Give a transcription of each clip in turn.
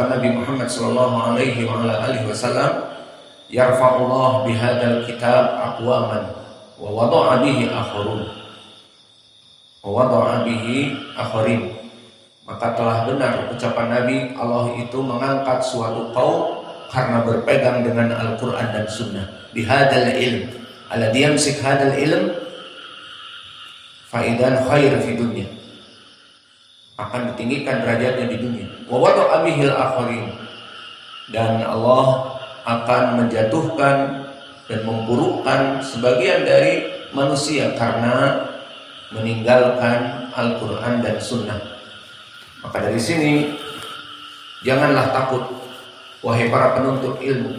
ucapan Nabi Muhammad sallallahu alaihi wasallam, yarfa'ullah bihadzal kitab aqwaman wa wada'a bihi akharin. Maka telah benar ucapan Nabi, Allah itu mengangkat suatu kaum karena berpegang dengan Al-Quran dan Sunnah. Bihadzal ilm, alladhi yamsik hadzal ilm faidan khair fi dunya, akan ditinggikan derajatnya di dunia. Wa wada'a bihil akharin, dan Allah akan menjatuhkan dan memburukkan sebagian dari manusia karena meninggalkan Al-Quran dan Sunnah. Maka dari sini janganlah takut, wahai para penuntut ilmu.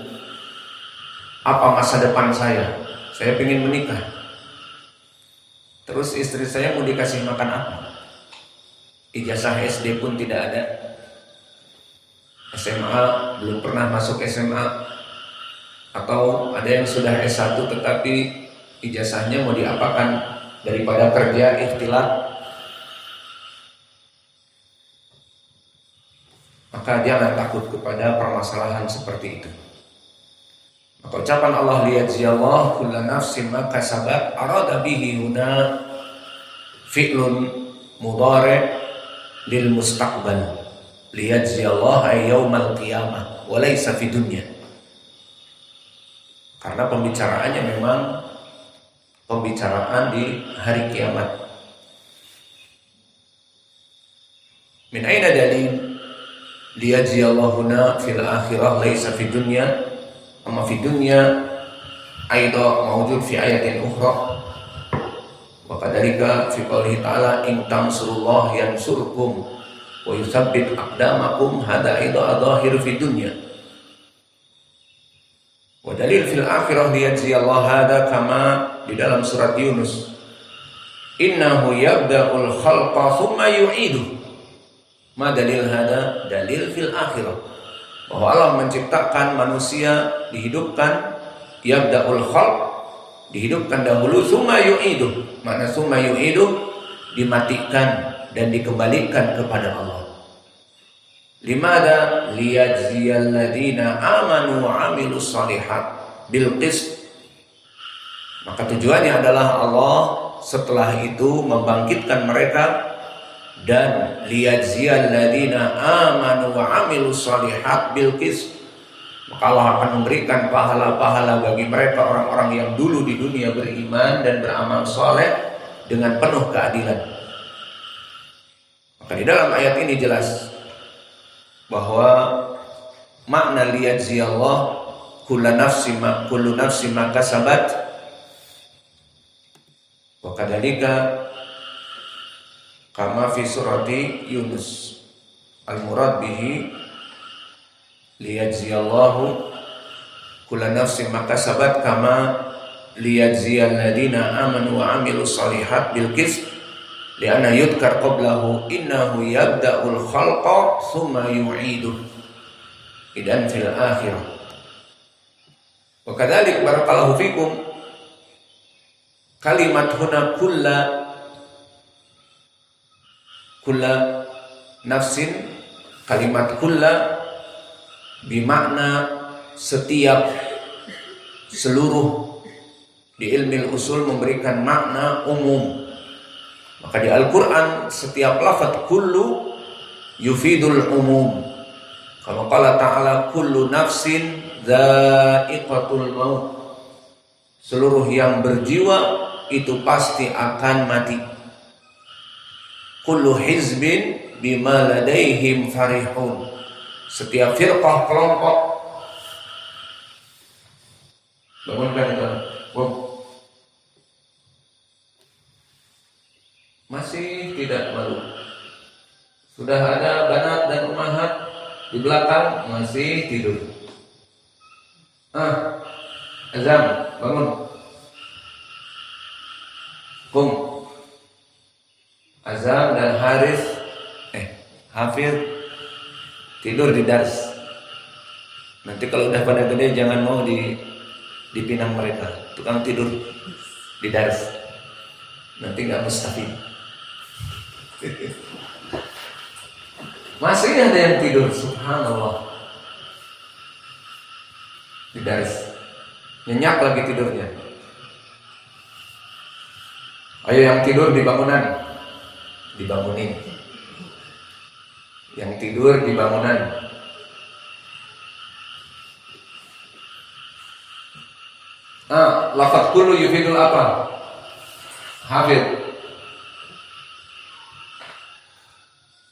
Apa masa depan saya? Saya ingin menikah. Terus istri saya mau dikasih makan apa? Ijazah SD pun tidak ada. SMA belum pernah masuk SMA. Atau ada yang sudah S1 tetapi ijazahnya mau diapakan, daripada kerja ikhtilat. Maka jangan takut kepada permasalahan seperti itu. Maka ucapan Allah, liyajziyallahu kulla nafsin ma kasabat, arada bihi huna fi'lun mudhari' lil mustaqbal. Liyajziyallahu ay yaumal qiyamah wa laysa fi dunya. Karena pembicaraannya memang pembicaraan di hari kiamat. Min aina dalil liyajziyallahu huna fil akhirah laysa fi dunya, amma fi dunya aidha mawjud fi ayatin ukhra. Wa kadzalika fi qoulihi ta'ala, in tansurullah yansurkum wa yutsabbit aqdamakum, hada aidha adhahir fi dunya. Wa dalil fil akhirah liyajziyallahu hada kama di dalam surat Yunus, innahu yabda'ul khalqa thumma yu'iduh. Ma dalil hada? Dalil fil akhirah, bahwa Allah menciptakan manusia, dihidupkan, yabda'ul khalq, dihidupkan dahulu, thumma yu'iduh. Makna thumma yu'iduh, dimatikan dan dikembalikan kepada Allah. Limada? Liyajziyal ladzina amanu wa amilus shalihat bil qist. Maka tujuannya adalah Allah setelah itu membangkitkan mereka, dan liyajziyal ladzina amanu wa amilus shalihat bil qist. Maka Allah akan memberikan pahala-pahala bagi mereka, orang-orang yang dulu di dunia beriman dan beramal saleh dengan penuh keadilan. Maka di dalam ayat ini jelas bahwa makna liyajziyallah kullu nafsin ma kasabat wa kadzalika kama fi surati Yunus, al-murad bihi liyajziyallahu kullu nafsin ma kasabat kama liyajziyal ladzina amanu wa amilus shalihat bil qist. Lianna yudkar qablahu innahu yabda'ul khalqa thumma yu'iduh idan fil akhirah. Wa kadzalik barakallahu fikum, kalimat huna kulla nafsin, kalimat kulla bimakna setiap, seluruh. Di ilmu usul memberikan makna umum. Maka di Al-Quran setiap lafaz kullu yufidul umum. Kama qala ta'ala kullu nafsin dha'iqatul maut. Seluruh yang berjiwa itu pasti akan mati. Kullu hizbin bima ladaihim farihun. Setiap firqah, kelompok. Bangunkan itu. Masih tidak malu. Sudah ada banat dan ummahat di belakang, masih tidur. Azam, bangun. Kum. Azam dan Hafiz tidur di dars. Nanti kalau udah pada gede jangan mau dipinang mereka. Tukang tidur di dars. Nanti nggak mustafid. Masih ada yang tidur, subhanallah. Didaris. Nyenyak lagi tidurnya. Ayo yang tidur di bangunan, dibangunin. Yang tidur di bangunan. Lafaz kullu yufidul apa? Hafid.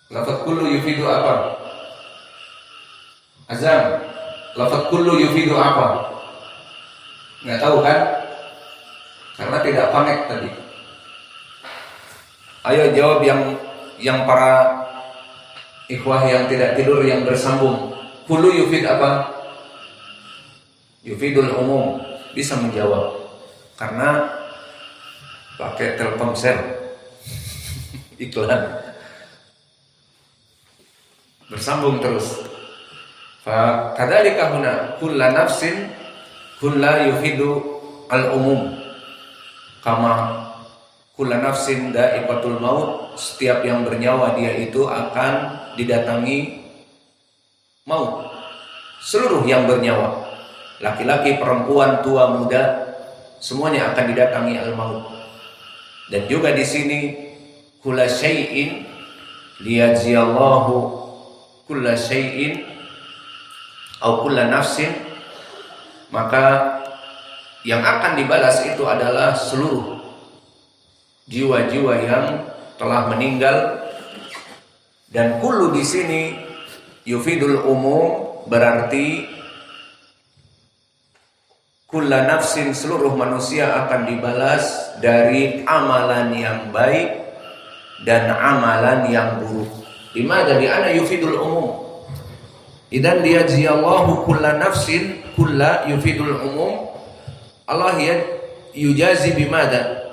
Lafaz kullu yufidu apa? Azam. Lafaz kullu yufidu apa? Nggak tahu kan? Karena tidak panek tadi. Ayo jawab yang para ikhwah yang tidak tidur yang bersambung. Kullu yufid apa? Yufidul umum. Bisa menjawab karena pakai Telkomsel iklan bersambung terus. Fa kadzalika huna kullu nafsin kullu yufidu al umum kama kullu nafsin dha'iqatul maut, setiap yang bernyawa dia itu akan didatangi maut. Seluruh yang bernyawa, laki-laki, perempuan, tua, muda, semuanya akan didatangi al-maut. Dan juga di sini kulla syai'in liyajziyallahu kulla syai'in atau kulla nafsin, maka yang akan dibalas itu adalah seluruh jiwa-jiwa yang telah meninggal. Dan kullu di sini yufidul umum, berarti kulla nafsin, seluruh manusia akan dibalas dari amalan yang baik dan amalan yang buruk. Dimana di ana yufidul umum. Idan liyajziyallahu kulla nafsin, kulla yufidul umum. Allah yujazi bimada?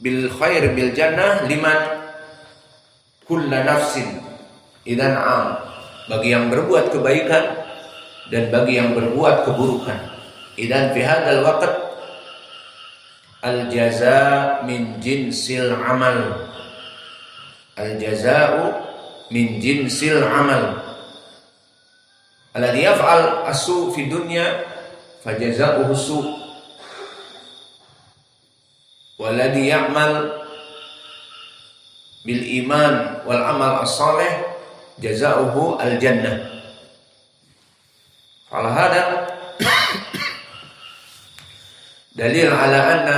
Bil khair bil jannah liman kulla nafsin. Idan am, bagi yang berbuat kebaikan dan bagi yang berbuat keburukan. Idan fi hadzal waqt al jazaa min jinsil amal. Al jazaa'u min jinsil amal. Alladhi yaf'al as-su' fi dunya fajazaa'uhu su'. Walladhi ya'mal bil iman wal amal as-salih jazaa'uhu al jannah. Fala hada dalil ala anna,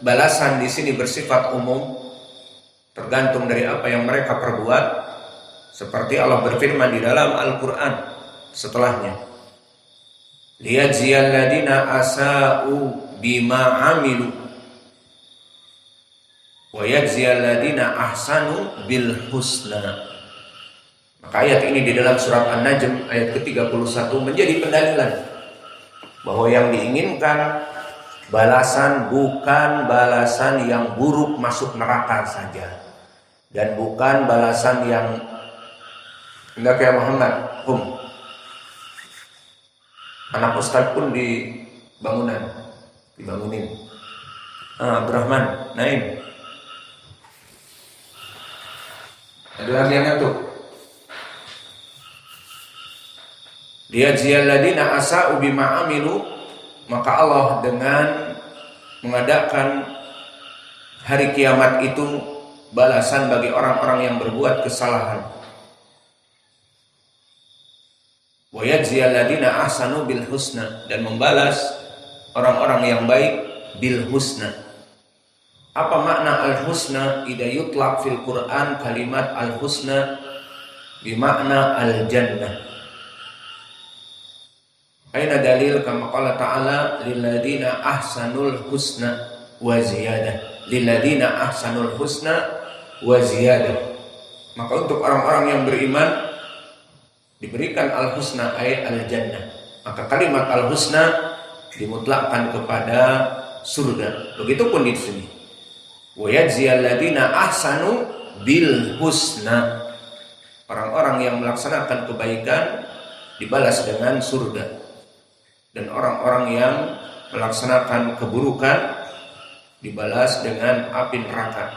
balasan di sini bersifat umum, tergantung dari apa yang mereka perbuat, seperti Allah berfirman di dalam Al-Qur'an setelahnya, liyajziyal ladina asa'u bima amilu wa yajziyal ladina ahsanu bil husna. Maka ayat ini di dalam surat An-Najm ayat ke-31 menjadi pendalilan bahwa yang diinginkan balasan bukan balasan yang buruk masuk neraka saja, dan bukan balasan yang hendak ya Muhammad anak ustaz pun di bangunan dibangunin. Abdurrahman Naim, ada lagi yang ngantuk. Liyajziyal ladina asa'u bima amilu, maka Allah dengan mengadakan hari kiamat itu balasan bagi orang-orang yang berbuat kesalahan. Wa yajziyal ladina ahsanu bil husna, dan membalas orang-orang yang baik bil husna. Apa makna al husna? Idza yutlaq fil Quran kalimat al husna bimakna al jannah. Aina dalil kama qala ta'ala lilladina ahsanul husna wa ziyadah. Lilladina ahsanul husna wa ziyadah. Maka untuk orang-orang yang beriman diberikan al-husna ay al-jannah. Maka kalimat al-husna dimutlakkan kepada surga. Begitupun di sini. Wa yajziyal ladina ahsanu bil husna. Orang-orang yang melaksanakan kebaikan dibalas dengan surga. Dan orang-orang yang melaksanakan keburukan dibalas dengan api neraka.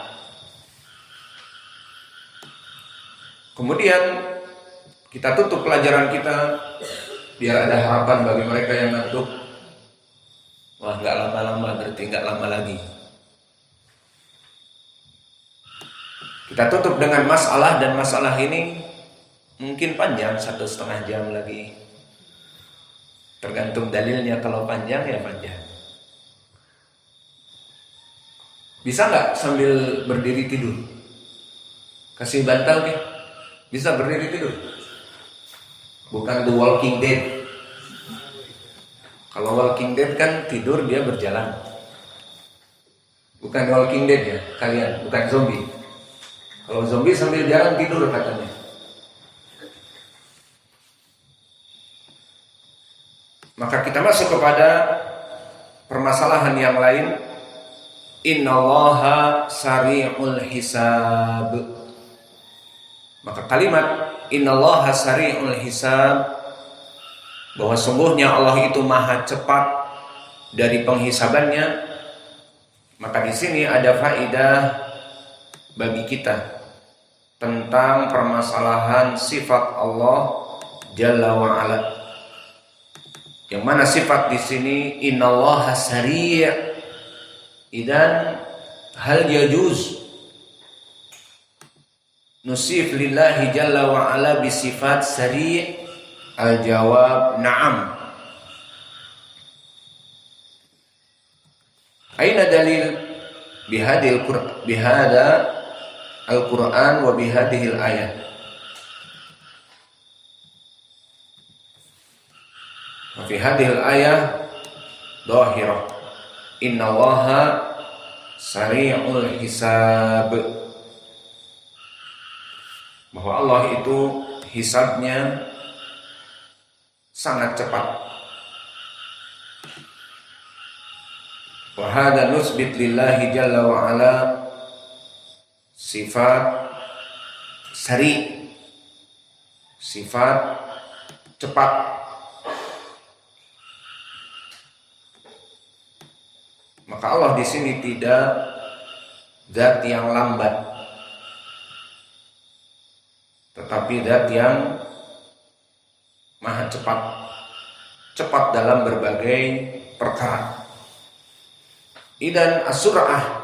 Kemudian kita tutup pelajaran kita biar ada harapan bagi mereka yang ngantuk. Wah, nggak lama-lama, berarti nggak lama lagi. Kita tutup dengan masalah, dan masalah ini mungkin panjang, 1,5 jam lagi. Tergantung dalilnya, kalau panjang ya panjang. Bisa nggak sambil berdiri tidur? Kasih bantal nih. Bisa berdiri tidur? Bukan The Walking Dead. Kalau Walking Dead kan tidur dia berjalan. Bukan Walking Dead ya kalian, bukan zombie. Kalau zombie sambil jalan tidur katanya. Maka kita masuk kepada permasalahan yang lain. Innallaha sari'ul hisab. Maka kalimat Innallaha sari'ul hisab, bahwa sungguhnya Allah itu maha cepat dari penghisabannya. Maka di sini ada faedah bagi kita tentang permasalahan sifat Allah Jalla wa Ala. Yang mana sifat di sini Innallaha sari'. Idan hal yajuz nusif lillahi Jalla wa Ala bisifat sari'? Al-jawab na'am. Aina dalil bihada al-Quran wa bihadihil ayat. Wa fi hadihil ayat dhahirah. Innallaha sari'ul hisab. Bahwa Allah itu hisabnya sangat cepat. Wa hadza nusbit lillahi Jalla wa Ala sifat sari, sifat cepat. Maka Allah di sini tidak zat yang lambat, tetapi zat yang maha cepat, cepat dalam berbagai perkara. Idan as-sur'ah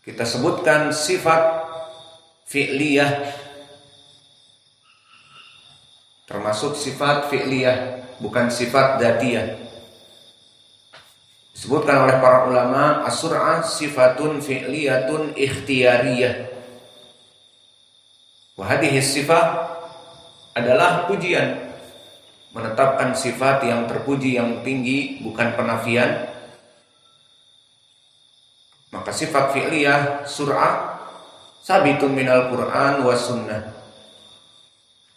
kita sebutkan sifat fi'liyah, termasuk sifat fi'liyah, bukan sifat dzatiyah. Disebutkan oleh para ulama as-sur'ah sifatun fi'liyatun ikhtiyariyah. Wa hadhihi sifat adalah pujian, menetapkan sifat yang terpuji yang tinggi, bukan penafian. Maka sifat fi'liyah sur'ah sabitun minal Qur'an wa sunnah.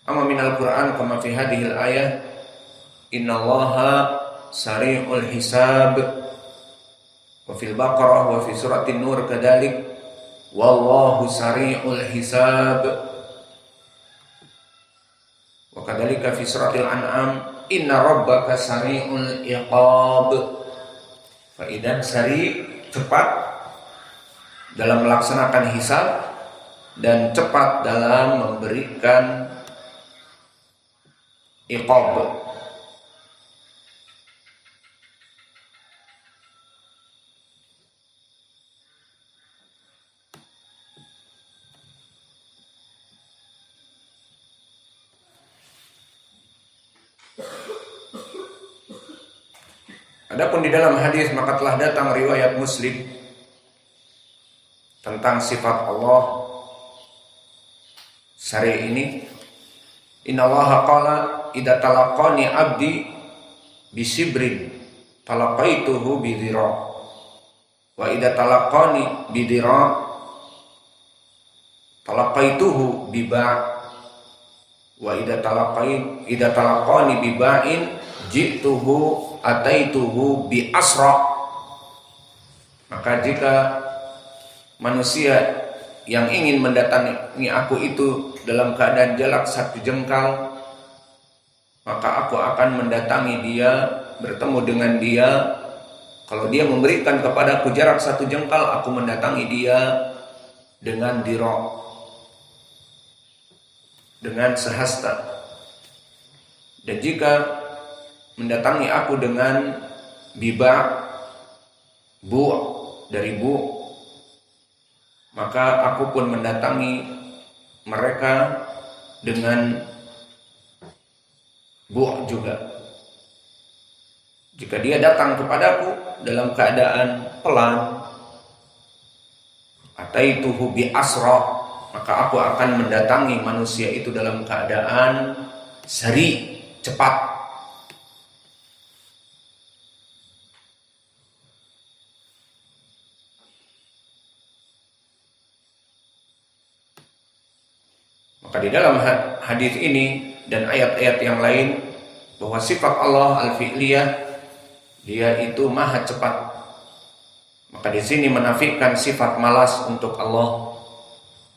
Amma minal Qur'an kama fi hadhil ayat innallaha sari'ul hisab, wa fil Baqarah wa fi suratin Nur kadzalik wallahu sari'ul hisab, wa kadzalika fi suratil An'am inna rabbaka sari'ul iqab. Fa idan sari cepat dalam melaksanakan hisab dan cepat dalam memberikan iqab. Adapun di dalam hadis maka telah datang riwayat Muslim tentang sifat Allah sari ini. Innallaha qala idza talaqani abdi bisibrin talaqaituhu bidhira wa idza talaqani bidhira talaqaituhu biba' wa idza talaqani biba'in ji'tuhu ataituhu bi asra. Maka jika manusia yang ingin mendatangi aku itu dalam keadaan jarak 1 jengkal, maka aku akan mendatangi dia, bertemu dengan dia. Kalau dia memberikan kepadaku jarak 1 jengkal, aku mendatangi dia dengan dirok. dengan sehasta. Dan jika mendatangi aku dengan biba, dari bu, maka aku pun mendatangi mereka dengan bu juga. Jika dia datang kepadaku dalam keadaan pelan, ataituhu bi asra, maka aku akan mendatangi manusia itu dalam keadaan sari, cepat. Maka di dalam hadis ini dan ayat-ayat yang lain bahwa sifat Allah al-fi'liyah, dia itu maha cepat. Maka di sini menafikan sifat malas untuk Allah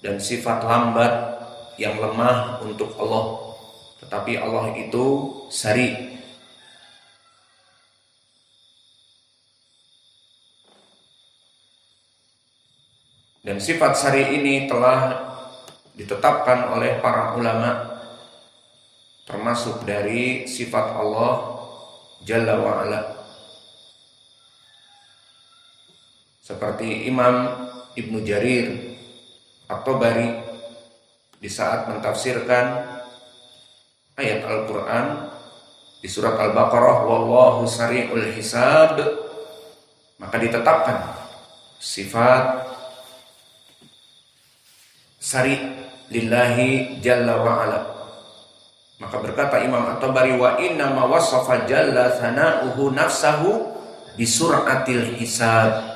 dan sifat lambat yang lemah untuk Allah. Tetapi Allah itu sari. Dan sifat sari ini telah ditetapkan oleh para ulama, termasuk dari sifat Allah Jalla wa'ala. Seperti Imam Ibnu Jarir At-Tabari di saat mentafsirkan ayat Al-Quran di surat Al-Baqarah, wallahu sari'ul hisab, maka ditetapkan sifat sari lillahi jalla wa'ala. Maka berkata Imam At-Tabari, wa inna ma wasafa jalla thana'uhu nafsahu bisur'atil hisab.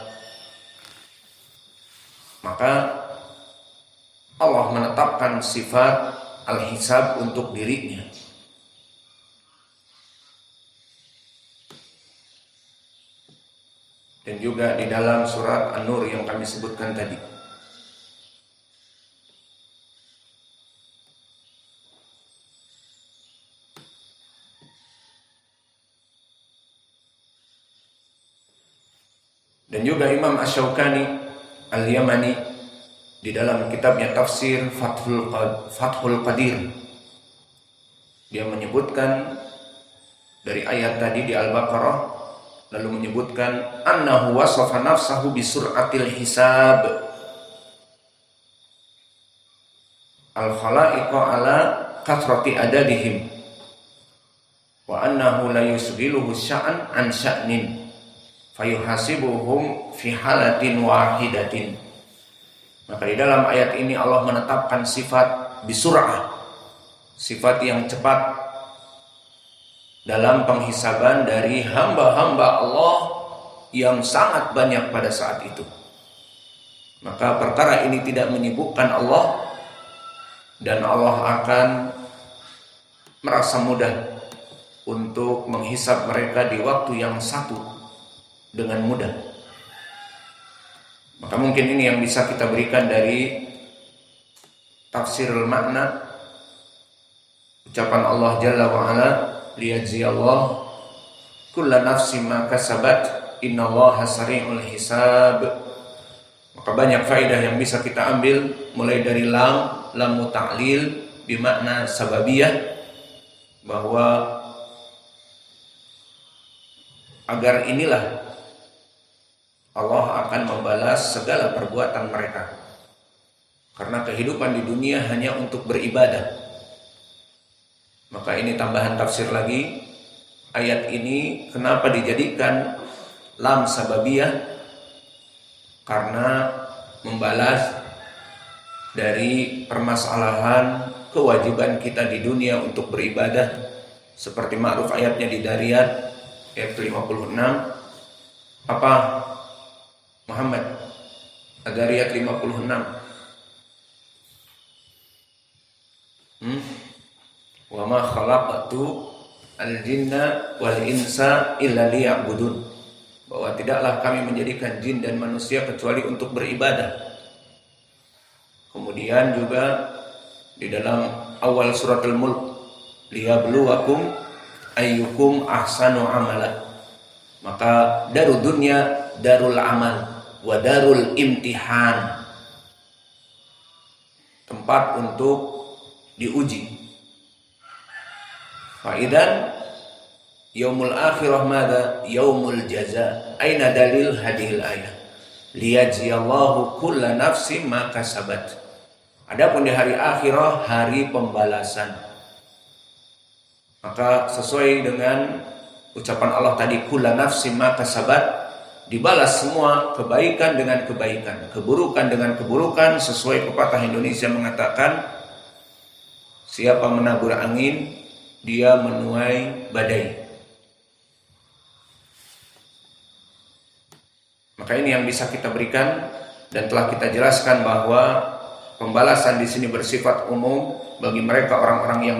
Maka Allah menetapkan sifat al-hisab untuk dirinya. Dan juga di dalam surat An-Nur yang kami sebutkan tadi. Dan juga Imam Asy-Syaukani Al-Yamani di dalam kitabnya tafsir Fathul Qadir, dia menyebutkan dari ayat tadi di Al-Baqarah, lalu menyebutkan annahu wasafa nafsahu bisur'atil hisab al-khalaiqa ala kathrati adadihim wa annahu la yusghiluhu sya'an an sya'nin fayuhasibuhum fi halatin wahidatin. Maka di dalam ayat ini Allah menetapkan sifat bisur'ah, sifat yang cepat dalam penghisaban dari hamba-hamba Allah yang sangat banyak pada saat itu. Maka perkara ini tidak menyibukkan Allah, dan Allah akan merasa mudah untuk menghisab mereka di waktu yang satu dengan mudah. Maka mungkin ini yang bisa kita berikan dari tafsirul makna ucapan Allah Jalla wa'ala, liyajziyallah kulla nafsin ma kasabat innallaha sari'ul hisab. Maka banyak faedah yang bisa kita ambil, mulai dari lam muta'lil bimakna sababiyah, bahwa agar inilah Allah akan membalas segala perbuatan mereka. Karena kehidupan di dunia hanya untuk beribadah. Maka ini tambahan tafsir lagi. Ayat ini kenapa dijadikan lam sababiyah? Karena membalas dari permasalahan kewajiban kita di dunia untuk beribadah. Seperti ma'ruf ayatnya di Dariyat ayat 56. Apa Muhammad? Ad-Dariyat 56. Wa ma khalaqtu al-jinna wal insa illa liya'budun. Bahwa tidaklah kami menjadikan jin dan manusia kecuali untuk beribadah. Kemudian juga di dalam awal surat Al-Mulk, liyabluwakum ayyukum ahsanu amala. Maka darul dunya darul amal wa darul imtihan, tempat untuk diuji. Faidan yaumul akhirah mada yaumul jaza. Aina dalil hadhil ayat? Liyajziyallahu kulla nafsin ma kasabat. Adapun di hari akhirah hari pembalasan. Maka sesuai dengan ucapan Allah tadi, kulla nafsin ma kasabat, dibalas semua kebaikan dengan kebaikan, keburukan dengan keburukan. Sesuai pepatah Indonesia mengatakan, siapa menabur angin, dia menuai badai. Maka ini yang bisa kita berikan, dan telah kita jelaskan bahwa pembalasan di sini bersifat umum bagi mereka orang-orang yang